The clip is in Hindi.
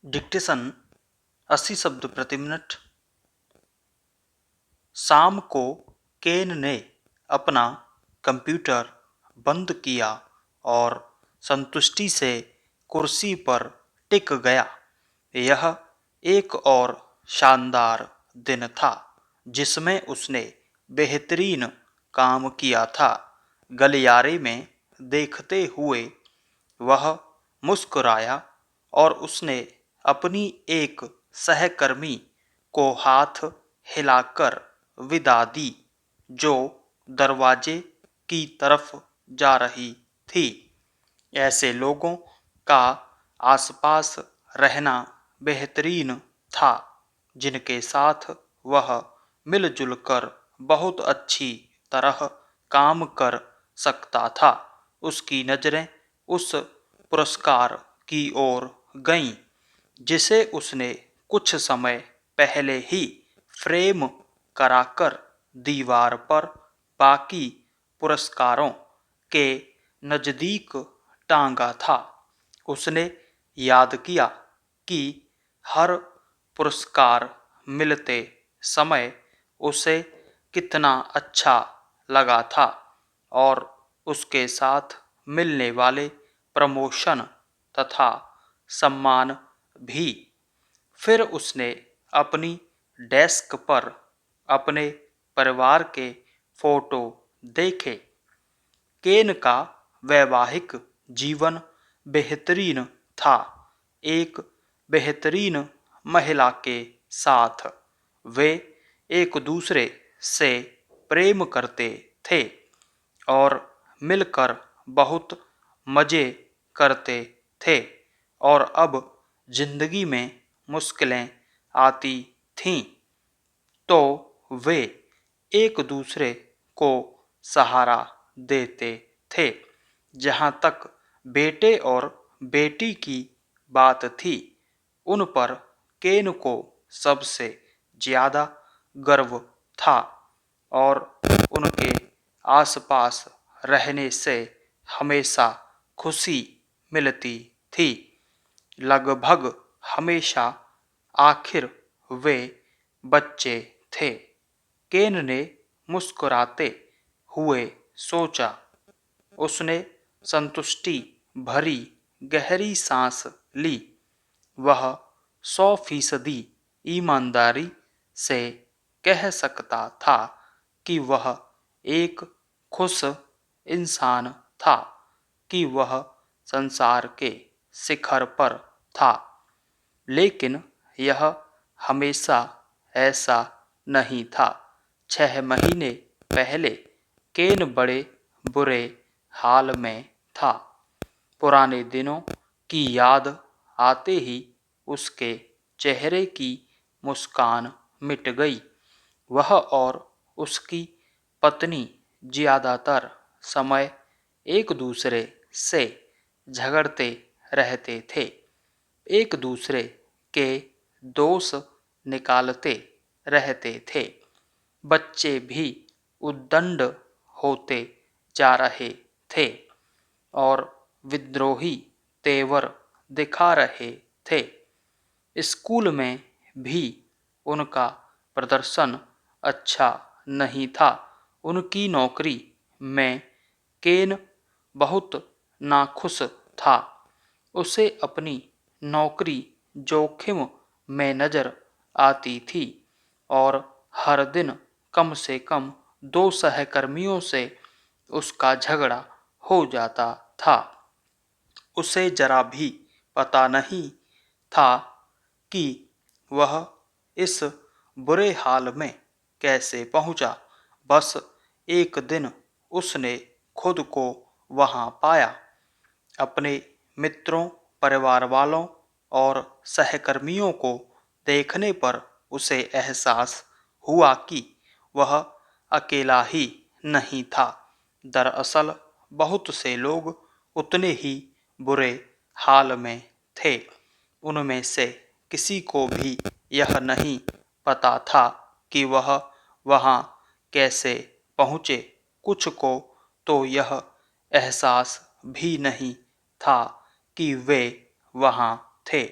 डिक्टेशन 80 शब्द प्रति मिनट। शाम को केन ने अपना कंप्यूटर बंद किया और संतुष्टि से कुर्सी पर टिक गया। यह एक और शानदार दिन था जिसमें उसने बेहतरीन काम किया था। गलियारे में देखते हुए वह मुस्कुराया और उसने अपनी एक सहकर्मी को हाथ हिलाकर विदा दी, जो दरवाजे की तरफ जा रही थी। ऐसे लोगों का आसपास रहना बेहतरीन था जिनके साथ वह मिलजुल कर बहुत अच्छी तरह काम कर सकता था। उसकी नज़रें उस पुरस्कार की ओर गईं जिसे उसने कुछ समय पहले ही फ्रेम कराकर दीवार पर बाकी पुरस्कारों के नज़दीक टांगा था। उसने याद किया कि हर पुरस्कार मिलते समय उसे कितना अच्छा लगा था और उसके साथ मिलने वाले प्रमोशन तथा सम्मान भी। फिर उसने अपनी डेस्क पर अपने परिवार के फोटो देखे। केन का वैवाहिक जीवन बेहतरीन था। एक बेहतरीन महिला के साथ वे एक दूसरे से प्रेम करते थे और मिलकर बहुत मज़े करते थे। और अब जिंदगी में मुश्किलें आती थीं तो वे एक दूसरे को सहारा देते थे। जहाँ तक बेटे और बेटी की बात थी, उन पर केन को सबसे ज़्यादा गर्व था और उनके आसपास रहने से हमेशा खुशी मिलती थी। लगभग हमेशा आखिर वे बच्चे थे। केन ने मुस्कुराते हुए सोचा। उसने संतुष्टि भरी गहरी सांस ली। वह 100% ईमानदारी से कह सकता था कि वह एक खुश इंसान था, कि वह संसार के शिखर पर था। लेकिन यह हमेशा ऐसा नहीं था। 6 महीने पहले केन बड़े बुरे हाल में था। पुराने दिनों की याद आते ही उसके चेहरे की मुस्कान मिट गई। वह और उसकी पत्नी ज़्यादातर समय एक दूसरे से झगड़ते रहते थे, एक दूसरे के दोष निकालते रहते थे। बच्चे भी उद्दंड होते जा रहे थे और विद्रोही तेवर दिखा रहे थे। स्कूल में भी उनका प्रदर्शन अच्छा नहीं था। उनकी नौकरी में केन बहुत नाखुश था। उसे अपनी नौकरी जोखिम में नज़र आती थी और हर दिन कम से कम 2 सहकर्मियों से उसका झगड़ा हो जाता था। उसे जरा भी पता नहीं था कि वह इस बुरे हाल में कैसे पहुंचा। बस एक दिन उसने खुद को वहां पाया। अपने मित्रों, परिवार वालों और सहकर्मियों को देखने पर उसे एहसास हुआ कि वह अकेला ही नहीं था। दरअसल बहुत से लोग उतने ही बुरे हाल में थे। उनमें से किसी को भी यह नहीं पता था कि वह वहां कैसे पहुँचे। कुछ को तो यह एहसास भी नहीं था कि वे वहां थे।